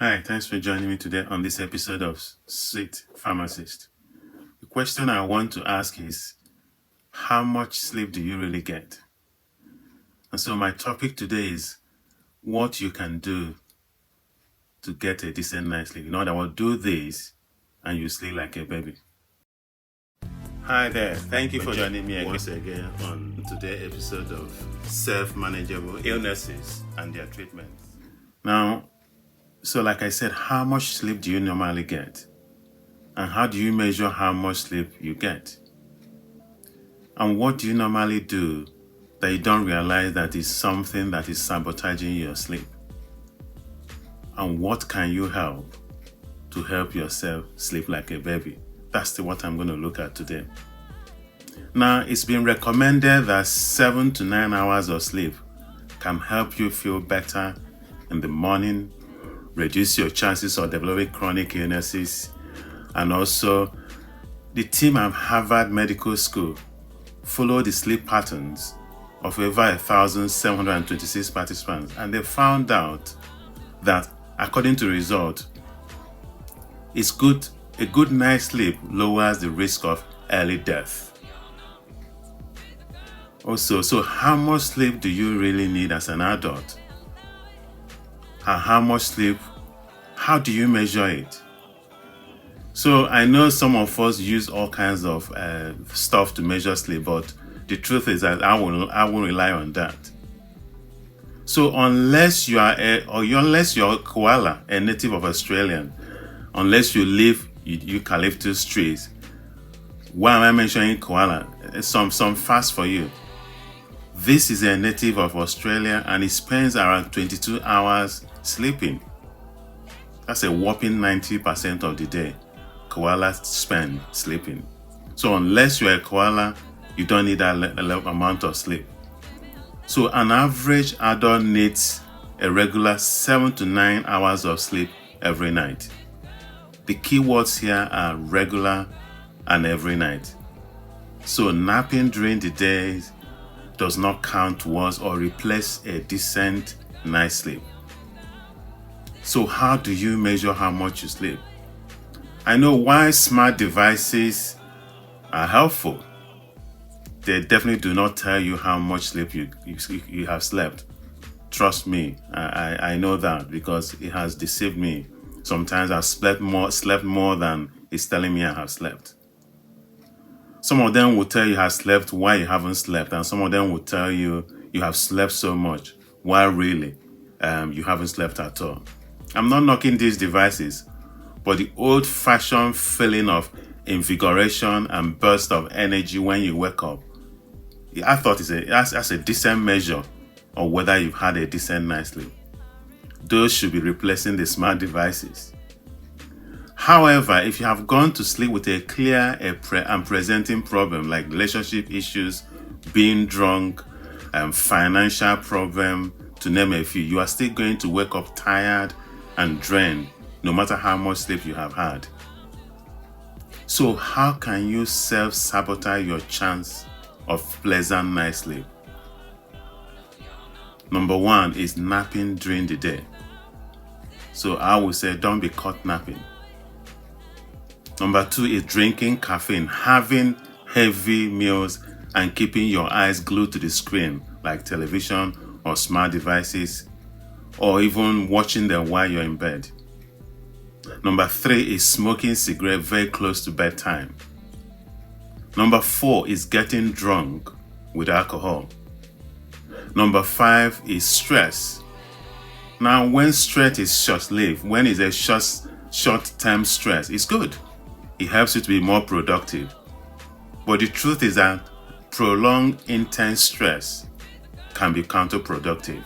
Hi, thanks for joining me today on this episode of Sweet Pharmacist. The question I want to ask is, how much sleep do you really get? And so my topic today is what you can do to get a decent night's sleep. In other words, do this and you sleep like a baby. Hi there, thank you for joining me once again on today's episode of Self-Manageable Illnesses and Their Treatments. Now, so like I said, how much sleep do you normally get? And how do you measure how much sleep you get? And what do you normally do that you don't realize that is something that is sabotaging your sleep? And what can you help to help yourself sleep like a baby? That's what I'm going to look at today. Now, it's been recommended that 7 to 9 hours of sleep can help you feel better in the morning, reduce your chances of developing chronic illnesses, and also the team at Harvard Medical School followed the sleep patterns of over 1,726 participants, and they found out that according to result, a good night's sleep lowers the risk of early death. Also, so how much sleep do you really need as an adult? And how much sleep, how do you measure it? So I know some of us use all kinds of stuff to measure sleep, but the truth is that I won't rely on that. So unless you're a koala, a native of Australia, unless you live eucalyptus trees, why am I mentioning koala? Some facts for you. This is a native of Australia and he spends around 22 hours sleeping. That's a whopping 90% of the day koalas spend sleeping. So unless you're a koala, you don't need that amount of sleep. So an average adult needs a regular 7 to 9 hours of sleep every night. The key words here are regular and every night. So napping during the day does not count towards or replace a decent night's sleep. So how do you measure how much you sleep? I know why smart devices are helpful. They definitely do not tell you how much sleep you have slept. Trust me, I know that because it has deceived me. Sometimes I've slept more than it's telling me I have slept. Some of them will tell you have slept while you haven't slept, and some of them will tell you you have slept so much while really you haven't slept at all. I'm not knocking these devices, but the old-fashioned feeling of invigoration and burst of energy when you wake up, I thought that's a decent measure of whether you've had a decent night's sleep. Those should be replacing the smart devices. However, if you have gone to sleep with a clear and presenting problem like relationship issues, being drunk, financial problem, to name a few, you are still going to wake up tired and drained no matter how much sleep you have had. So how can you self-sabotage your chance of pleasant night's sleep? Number 1 is napping during the day. So I would say don't be caught napping. Number 2 is drinking caffeine, having heavy meals and keeping your eyes glued to the screen like television or smart devices, or even watching them while you're in bed. Number 3 is smoking cigarettes very close to bedtime. Number 4 is getting drunk with alcohol. Number 5 is stress. Now, when stress is short-lived, when it's a short-term stress, it's good. It helps you to be more productive. But the truth is that prolonged intense stress can be counterproductive.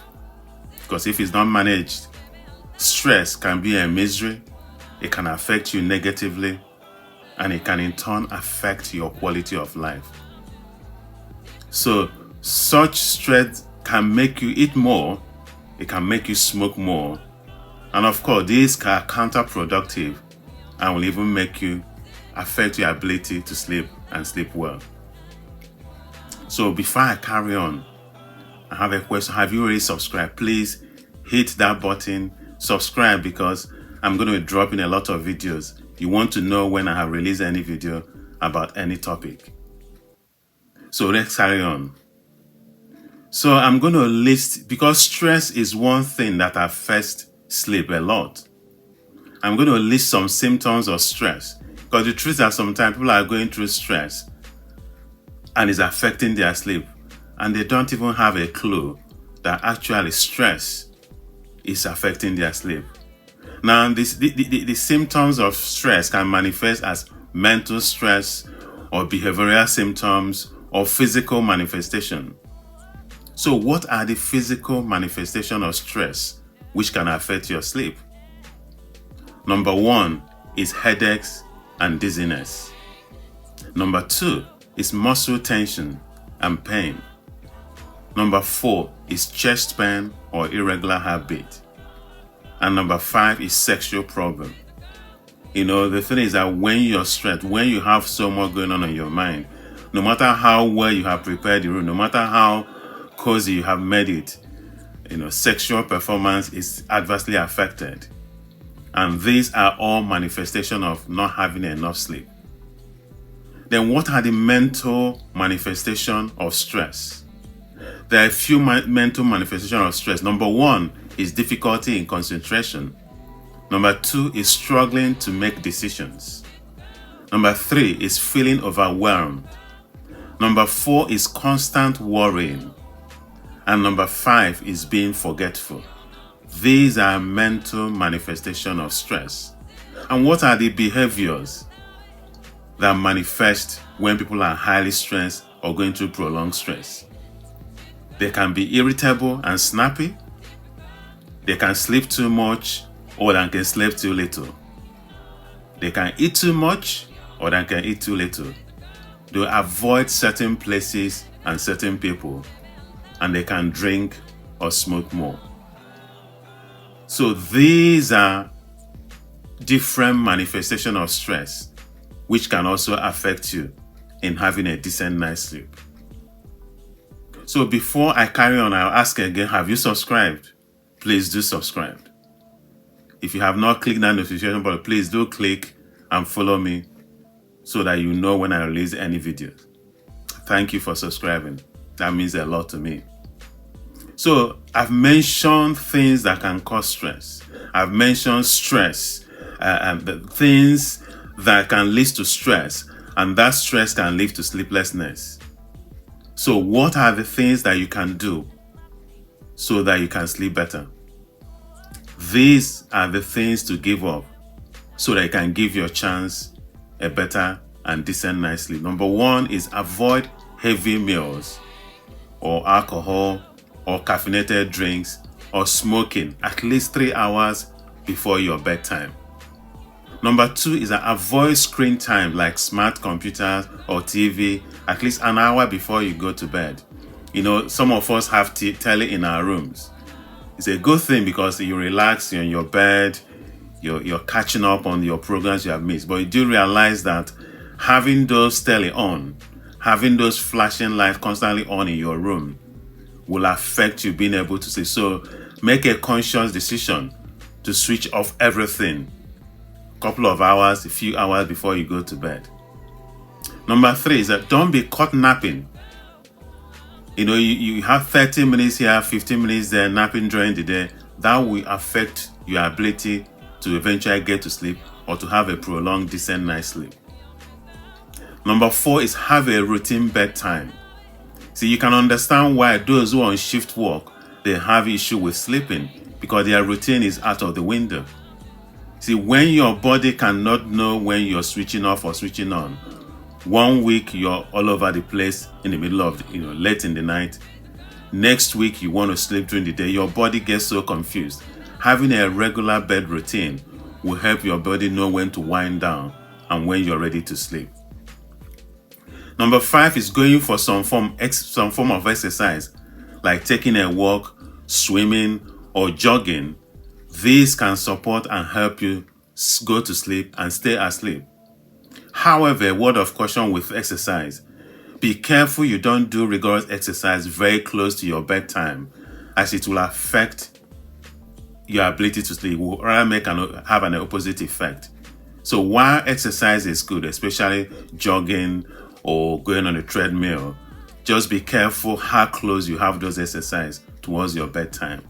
Because if it's not managed, stress can be a misery, it can affect you negatively, and it can in turn affect your quality of life. So such stress can make you eat more, it can make you smoke more, and of course these are counterproductive and will even affect your ability to sleep and sleep well. So before I carry on, I have a question. Have you already subscribed? Please hit that button, subscribe, because I'm going to be dropping a lot of videos. You want to know when I have released any video about any topic. So let's carry on. So I'm going to list, because stress is one thing that affects sleep a lot. I'm going to list some symptoms of stress, because the truth is that sometimes people are going through stress and it's affecting their sleep, and they don't even have a clue that actually stress is affecting their sleep. Now, the symptoms of stress can manifest as mental stress or behavioral symptoms or physical manifestation. So what are the physical manifestations of stress which can affect your sleep? Number 1 is headaches and dizziness. Number 2 is muscle tension and pain. Number 4 is chest pain or irregular heartbeat. And number 5 is sexual problem. The thing is that when you're stressed, when you have so much going on in your mind, no matter how well you have prepared the room, no matter how cozy you have made it, sexual performance is adversely affected. And these are all manifestations of not having enough sleep. Then what are the mental manifestations of stress? There are a few mental manifestations of stress. Number 1 is difficulty in concentration. Number 2 is struggling to make decisions. Number 3 is feeling overwhelmed. Number 4 is constant worrying. And number 5 is being forgetful. These are mental manifestations of stress. And what are the behaviors that manifest when people are highly stressed or going through prolonged stress? They can be irritable and snappy. They can sleep too much, or they can sleep too little. They can eat too much, or they can eat too little. They avoid certain places and certain people, and they can drink or smoke more. So these are different manifestations of stress which can also affect you in having a decent night's sleep. So before I carry on, I'll ask again, have you subscribed? Please do subscribe. If you have not clicked that notification button, please do click and follow me so that you know when I release any videos. Thank you for subscribing. That means a lot to me. So I've mentioned things that can cause stress. I've mentioned stress, and the things that can lead to stress, and that stress can lead to sleeplessness. So what are the things that you can do so that you can sleep better? These are the things to give up so that you can give your chance a better and decent night's sleep. Number 1 is avoid heavy meals or alcohol or caffeinated drinks or smoking at least 3 hours before your bedtime. Number 2 is avoid screen time like smart computers or TV at least an hour before you go to bed. Some of us have telly in our rooms. It's a good thing because you relax, you're in your bed, you're catching up on your programs you have missed. But you do realize that having those telly on, having those flashing lights constantly on in your room will affect you being able to sleep. So make a conscious decision to switch off everything a couple of hours, a few hours before you go to bed. Number 3 is that don't be caught napping. You have 30 minutes here, 15 minutes there, napping during the day. That will affect your ability to eventually get to sleep or to have a prolonged, decent night's sleep. Number 4 is have a routine bedtime. See, you can understand why those who are on shift work, they have issue with sleeping because their routine is out of the window. See, when your body cannot know when you're switching off or switching on, 1 week you're all over the place in the middle of, late in the night. Next week you want to sleep during the day. Your body gets so confused. Having a regular bed routine will help your body know when to wind down and when you're ready to sleep. Number 5 is going for some form of exercise, like taking a walk, swimming, or jogging. These can support and help you go to sleep and stay asleep. However, a word of caution with exercise. Be careful you don't do rigorous exercise very close to your bedtime, as it will affect your ability to sleep, will rather have an opposite effect. So while exercise is good, especially jogging or going on a treadmill, just be careful how close you have those exercises towards your bedtime.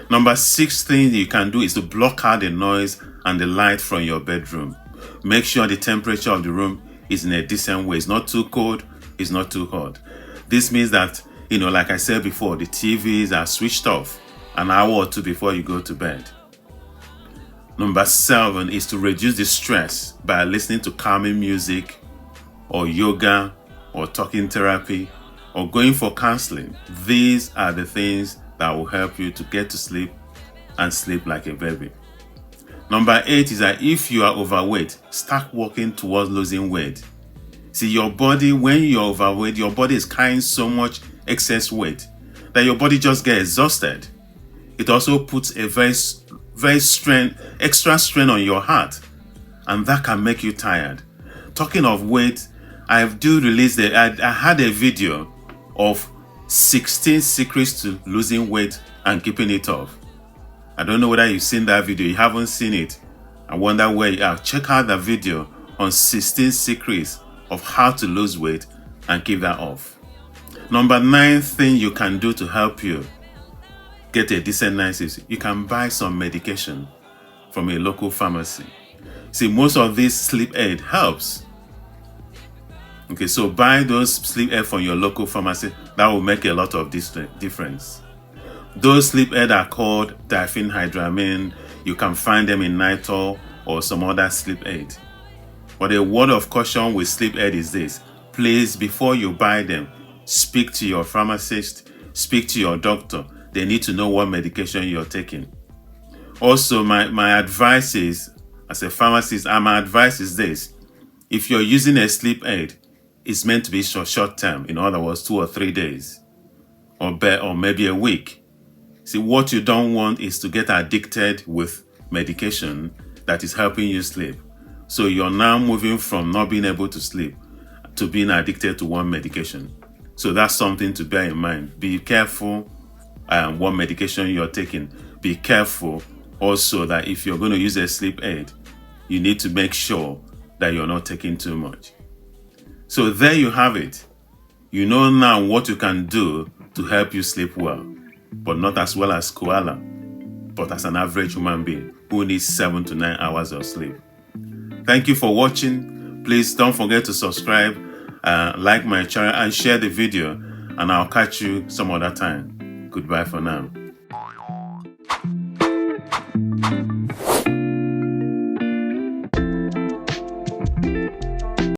Number 6 thing you can do is to block out the noise and the light from your bedroom. Make sure the temperature of the room is in a decent way. It's not too cold, it's not too hot. This means that, like I said before, the TVs are switched off an hour or two before you go to bed. Number 7 is to reduce the stress by listening to calming music or yoga or talking therapy or going for counseling. These are the things that will help you to get to sleep and sleep like a baby. Number 8 is that if you are overweight, start working towards losing weight. See, your body, when you're overweight, your body is carrying so much excess weight that your body just gets exhausted. It also puts a very extra strain on your heart, and that can make you tired. Talking of weight, I had a video of 16 secrets to losing weight and keeping it off. I don't know whether you've seen that video. You haven't seen it, I wonder where you are. Check out the video on 16 secrets of how to lose weight and keep that off. Number 9 thing you can do to help you get a decent night is you can buy some medication from a local pharmacy. See, most of this sleep aid helps. Okay, so buy those sleep aid from your local pharmacy. That will make a lot of difference. Those sleep aid are called diphenhydramine. You can find them in Nitol or some other sleep aid. But a word of caution with sleep aid is this: please, before you buy them, speak to your pharmacist, speak to your doctor. They need to know what medication you're taking. Also, my advice is, as a pharmacist, my advice is this: if you're using a sleep aid, it's meant to be short term. In other words, 2 or 3 days, or maybe a week. See, what you don't want is to get addicted with medication that is helping you sleep. So you're now moving from not being able to sleep to being addicted to one medication. So that's something to bear in mind. Be careful what medication you're taking. Be careful also that if you're going to use a sleep aid, you need to make sure that you're not taking too much. So there you have it. You know now what you can do to help you sleep well, but not as well as koala, but as an average human being who needs 7 to 9 hours of sleep. Thank you for watching. Please don't forget to subscribe, like my channel, and share the video, and I'll catch you some other time. Goodbye for now.